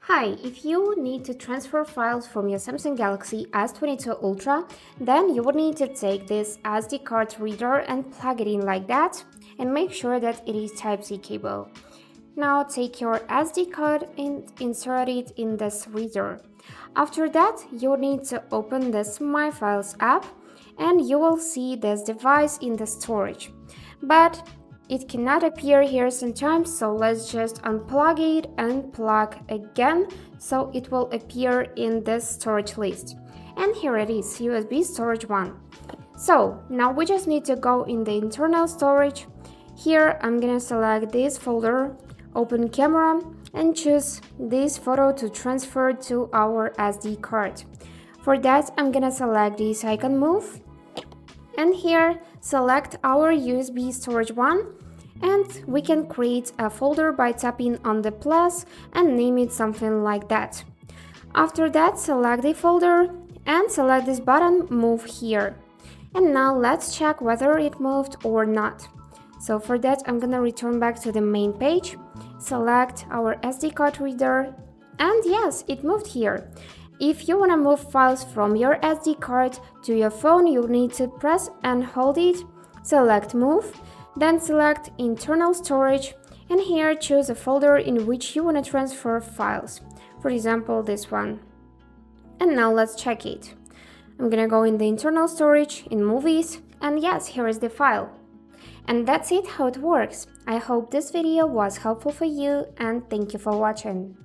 Hi, if you need to transfer files from your Samsung Galaxy S22 Ultra, then you would need to take this SD card reader and plug it in like that, and make sure that it is Type-C cable. Now take your SD card and insert it in this reader. After that, you need to open this My Files app and you will see this device in the storage. But it cannot appear here sometimes, so let's just unplug it and plug again so it will appear in this storage list. And here it is, USB storage 1. So now we just need to go in the internal storage. Here I'm gonna select this folder, open camera, and choose this photo to transfer to our SD card. For that, I'm gonna select this icon move, and here select our USB storage 1, and we can create a folder by tapping on the plus and name it something like that. After that, select the folder and select this button move here. And now let's check whether it moved or not. So for that, I'm gonna return back to the main page, select our SD card reader, and yes, it moved here. If you want to move files from your SD card to your phone, you need to press and hold it, select move, then select internal storage, and here choose a folder in which you want to transfer files, for example this one. And now let's check it. I'm gonna go in the internal storage, in movies, and yes, here is the file. And that's it, how it works. I hope this video was helpful for you, and thank you for watching.